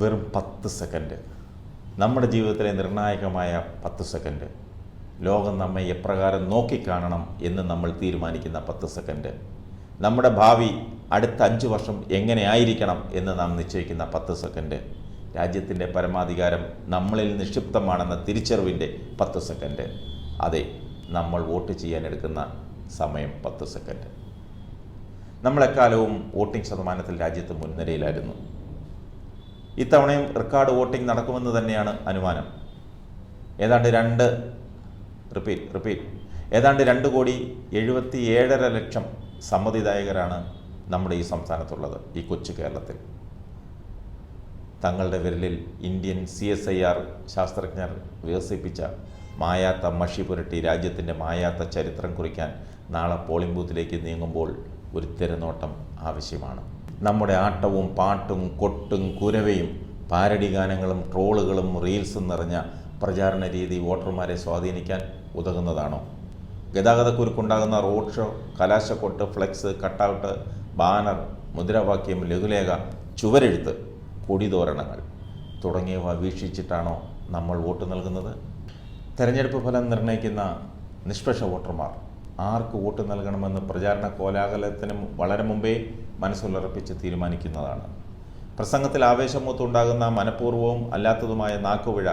വെറും 10 സെക്കൻഡ്, നമ്മുടെ ജീവിതത്തിലെ നിർണായകമായ 10 സെക്കൻഡ്, ലോകം നമ്മെ എപ്രകാരം നോക്കിക്കാണണം എന്ന് നമ്മൾ തീരുമാനിക്കുന്ന 10 സെക്കൻഡ്, നമ്മുടെ ഭാവി അടുത്ത 5 വർഷം എങ്ങനെ ആയിരിക്കണം എന്ന് നാം നിശ്ചയിക്കുന്ന 10 സെക്കൻഡ്, രാജ്യത്തിൻ്റെ പരമാധികാരം നമ്മളിൽ നിക്ഷിപ്തമാണെന്ന തിരിച്ചറിവിൻ്റെ 10 സെക്കൻഡ്, അതെ, നമ്മൾ വോട്ട് ചെയ്യാനെടുക്കുന്ന സമയം 10 സെക്കൻഡ്. നമ്മളെക്കാലവും വോട്ടിംഗ് ശതമാനത്തിൽ രാജ്യത്ത് മുൻനിരയിലായിരുന്നു. ഇത്തവണയും റെക്കോർഡ് വോട്ടിംഗ് നടക്കുമെന്ന് തന്നെയാണ് അനുമാനം. ഏതാണ്ട് 2,77,00,000 സമ്മതിദായകരാണ് നമ്മുടെ ഈ സംസ്ഥാനത്തുള്ളത്, ഈ കൊച്ചു കേരളത്തിൽ. തങ്ങളുടെ വിരലിൽ ഇന്ത്യൻ CSIR ശാസ്ത്രജ്ഞർ വികസിപ്പിച്ച മായാത്ത മഷി പുരട്ടി രാജ്യത്തിൻ്റെ മായാത്ത ചരിത്രം കുറിക്കാൻ നാളെ പോളിംഗ് ബൂത്തിലേക്ക് നീങ്ങുമ്പോൾ ഒരു തിരനോട്ടം ആവശ്യമാണ്. നമ്മുടെ ആട്ടവും പാട്ടും കൊട്ടും കുരവയും പാരഡി ഗാനങ്ങളും ട്രോളുകളും റീൽസും നിറഞ്ഞ പ്രചാരണ രീതി വോട്ടർമാരെ സ്വാധീനിക്കാൻ ഉതകുന്നതാണോ? ഗതാഗതക്കുരുക്കുണ്ടാകുന്ന റോഡ് ഷോ, കലാശക്കൊട്ട്, ഫ്ലെക്സ്, കട്ടൗട്ട്, ബാനർ, മുദ്രാവാക്യം, ലഘുലേഖ, ചുവരെഴുത്ത്, കൊടിതോരണങ്ങൾ തുടങ്ങിയവ വീക്ഷിച്ചിട്ടാണോ നമ്മൾ വോട്ട് നൽകുന്നത്? തെരഞ്ഞെടുപ്പ് ഫലം നിർണ്ണയിക്കുന്ന നിഷ്പക്ഷ വോട്ടർമാർ ആർക്ക് വോട്ട് നൽകണമെന്ന് പ്രചാരണ കോലാഹലത്തിന് വളരെ മുമ്പേ മനസ്സുറപ്പിച്ച് തീരുമാനിക്കുന്നതാണ്. പ്രസംഗത്തിൽ ആവേശമൂത്തുണ്ടാകുന്ന മനഃപൂർവ്വവും അല്ലാത്തതുമായ നാക്കുപിഴ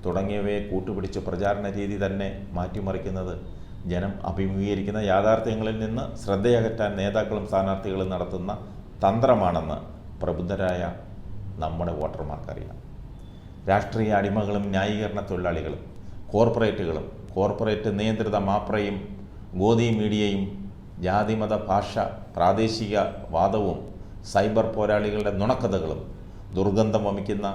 തുടങ്ങിയവയെ കൂട്ടുപിടിച്ച് പ്രചാരണ രീതി തന്നെ മാറ്റിമറിക്കുന്നത് ജനം അഭിമുഖീകരിക്കുന്ന യാഥാർത്ഥ്യങ്ങളിൽ നിന്ന് ശ്രദ്ധയകറ്റാൻ നേതാക്കളും സ്ഥാനാർത്ഥികളും നടത്തുന്ന തന്ത്രമാണെന്ന് പ്രബുദ്ധരായ നമ്മുടെ വോട്ടർമാർക്കറിയാം. രാഷ്ട്രീയ അടിമകളും ന്യായീകരണ തൊഴിലാളികളും കോർപ്പറേറ്റുകളും കോർപ്പറേറ്റ് നിയന്ത്രിത മാപ്രയും ഗോദി മീഡിയയും ജാതിമത ഭാഷ പ്രാദേശിക വാദവും സൈബർ പോരാളികളുടെ നുണക്കഥകളും ദുർഗന്ധം വമിക്കുന്ന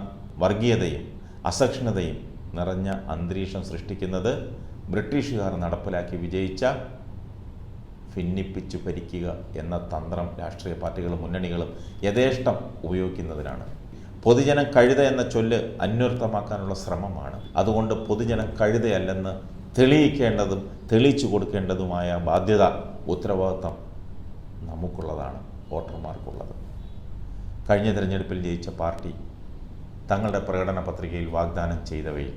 വർഗീയതയും അസഹിഷ്ണുതയും നിറഞ്ഞ അന്തരീക്ഷം സൃഷ്ടിക്കുന്നത് ബ്രിട്ടീഷുകാർ നടപ്പിലാക്കി വിജയിച്ച ഭിന്നിപ്പിച്ചു ഭരിക്കുക എന്ന തന്ത്രം രാഷ്ട്രീയ പാർട്ടികളും മുന്നണികളും യഥേഷ്ടം ഉപയോഗിക്കുന്നതിനാണ്. പൊതുജനം കഴുത എന്ന ചൊല്ല് അന്വർത്ഥമാക്കാനുള്ള ശ്രമമാണ്. അതുകൊണ്ട് പൊതുജനം കഴുതയല്ലെന്ന് തെളിയിക്കേണ്ടതും തെളിയിച്ചു കൊടുക്കേണ്ടതുമായ ബാധ്യത, ഉത്തരവാദിത്വം നമുക്കുള്ളതാണ്, വോട്ടർമാർക്കുള്ളത്. കഴിഞ്ഞ തിരഞ്ഞെടുപ്പിൽ ജയിച്ച പാർട്ടി തങ്ങളുടെ പ്രകടന പത്രികയിൽ വാഗ്ദാനം ചെയ്തവയിൽ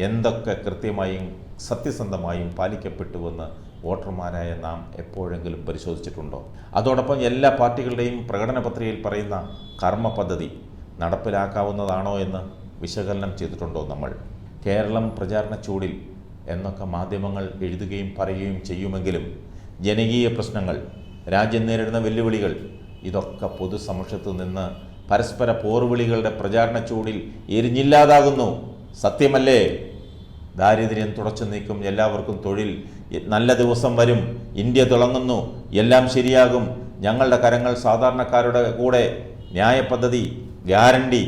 എന്തൊക്കെ കൃത്യമായും സത്യസന്ധമായും പാലിക്കപ്പെട്ടുവെന്ന് വോട്ടർമാരായ നാം എപ്പോഴെങ്കിലും പരിശോധിച്ചിട്ടുണ്ടോ? അതോടൊപ്പം എല്ലാ പാർട്ടികളുടെയും പ്രകടന പത്രികയിൽ പറയുന്ന കർമ്മ പദ്ധതി നടപ്പിലാക്കാവുന്നതാണോ എന്ന് വിശകലനം ചെയ്തിട്ടുണ്ടോ നമ്മൾ? കേരളം പ്രചാരണ ചൂടിൽ എന്നൊക്കെ മാധ്യമങ്ങൾ എഴുതുകയും പറയുകയും ചെയ്യുമെങ്കിലും ജനകീയ പ്രശ്നങ്ങൾ, രാജ്യം നേരിടുന്ന വെല്ലുവിളികൾ, ഇതൊക്കെ പൊതുസമക്ഷത്ത് നിന്ന് പരസ്പര പോർവിളികളുടെ പ്രചാരണ ചൂടിൽ എരിഞ്ഞില്ലാതാകുന്നു. സത്യമല്ലേ? ദാരിദ്ര്യം തുടച്ചു നീക്കും, എല്ലാവർക്കും തൊഴിൽ, നല്ല ദിവസം വരും, ഇന്ത്യ തിളങ്ങുന്നു, എല്ലാം ശരിയാകും, ഞങ്ങളുടെ കരങ്ങൾ സാധാരണക്കാരുടെ കൂടെ, ന്യായ പദ്ധതി, ഗ്യാരണ്ടി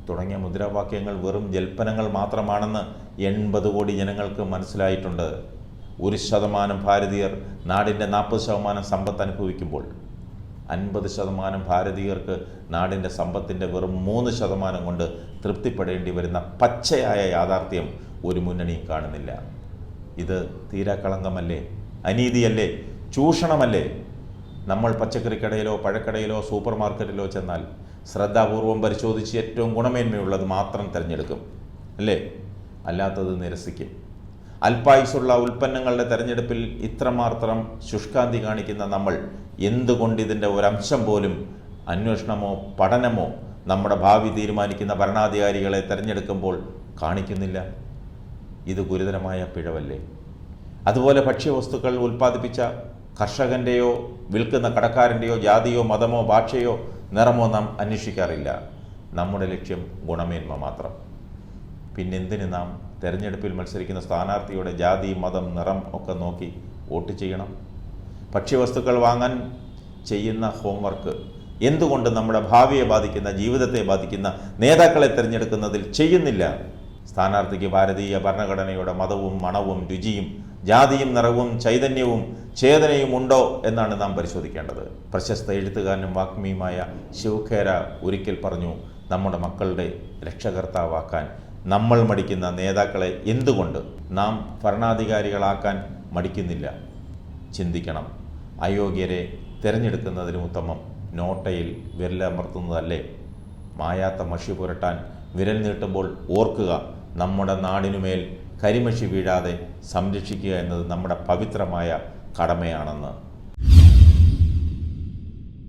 തുടങ്ങിയ മുദ്രാവാക്യങ്ങൾ വെറും ജൽപ്പനങ്ങൾ മാത്രമാണെന്ന് 80 കോടി ജനങ്ങൾക്ക് മനസ്സിലായിട്ടുണ്ട്. 1% ഭാരതീയർ നാടിൻ്റെ 40% സമ്പത്ത് അനുഭവിക്കുമ്പോൾ 50% ഭാരതീയർക്ക് നാടിൻ്റെ സമ്പത്തിൻ്റെ വെറും 3% കൊണ്ട് തൃപ്തിപ്പെടേണ്ടി വരുന്ന പച്ചയായ യാഥാർത്ഥ്യം ഒരു മുന്നണിയും കാണുന്നില്ല. ഇത് തീരാക്കളങ്കമല്ലേ? അനീതിയല്ലേ? ചൂഷണമല്ലേ? നമ്മൾ പച്ചക്കറിക്കടയിലോ പഴക്കടയിലോ സൂപ്പർ മാർക്കറ്റിലോ ചെന്നാൽ ശ്രദ്ധാപൂർവം പരിശോധിച്ച് ഏറ്റവും ഗുണമേന്മയുള്ളത് മാത്രം തിരഞ്ഞെടുക്കും, അല്ലേ? അല്ലാത്തത് നിരസിക്കും. അല്പായുസുള്ള ഉൽപ്പന്നങ്ങളുടെ തിരഞ്ഞെടുപ്പിൽ ഇത്രമാത്രം ശുഷ്കാന്തി കാണിക്കുന്ന നമ്മൾ എന്തുകൊണ്ടിതിൻ്റെ ഒരംശം പോലും അന്വേഷണമോ പഠനമോ നമ്മുടെ ഭാവി തീരുമാനിക്കുന്ന ഭരണാധികാരികളെ തിരഞ്ഞെടുക്കുമ്പോൾ കാണിക്കുന്നില്ല? ഇത് ഗുരുതരമായ പിഴവല്ലേ? അതുപോലെ ഭക്ഷ്യവസ്തുക്കൾ ഉൽപ്പാദിപ്പിച്ച കർഷകൻ്റെയോ വിൽക്കുന്ന കടക്കാരൻ്റെയോ ജാതിയോ മതമോ ഭാഷയോ നിറമോ നാം അന്വേഷിക്കാറില്ല. നമ്മുടെ ലക്ഷ്യം ഗുണമേന്മ മാത്രം. പിന്നെന്തിന് നാം തെരഞ്ഞെടുപ്പിൽ മത്സരിക്കുന്ന സ്ഥാനാർത്ഥിയുടെ ജാതി, മതം, നിറം ഒക്കെ നോക്കി വോട്ട് ചെയ്യണം? ഭക്ഷ്യവസ്തുക്കൾ വാങ്ങാൻ ചെയ്യുന്ന ഹോംവർക്ക് എന്തുകൊണ്ട് നമ്മുടെ ഭാവിയെ ബാധിക്കുന്ന, ജീവിതത്തെ ബാധിക്കുന്ന നേതാക്കളെ തിരഞ്ഞെടുക്കുന്നതിൽ ചെയ്യുന്നില്ല? സ്ഥാനാർത്ഥിക്ക് ഭാരതീയ ഭരണഘടനയുടെ മതവും മണവും രുചിയും ജാതിയും നിറവും ചൈതന്യവും ചേതനയും ഉണ്ടോ എന്നാണ് നാം പരിശോധിക്കേണ്ടത്. പ്രശസ്ത എഴുത്തുകാരനും വാഗ്മിയുമായ ശിവഖേര ഒരിക്കൽ പറഞ്ഞു, നമ്മുടെ മക്കളുടെ രക്ഷകർത്താവാക്കാൻ നമ്മൾ മടിക്കുന്ന നേതാക്കളെ എന്തുകൊണ്ട് നാം ഭരണാധികാരികളാക്കാൻ മടിക്കുന്നില്ല? ചിന്തിക്കണം. അയോഗ്യരെ തിരഞ്ഞെടുക്കുന്നതിന് ഉത്തമം നോട്ടയിൽ വിരലമർത്തുന്നതല്ലേ? മായാത്ത മഷി പുരട്ടാൻ വിരൽ നീട്ടുമ്പോൾ ഓർക്കുക, നമ്മുടെ നാടിനുമേൽ കരിമഷി വീഴാതെ സംരക്ഷിക്കുക എന്നത് നമ്മുടെ പവിത്രമായ കടമയാണെന്ന്.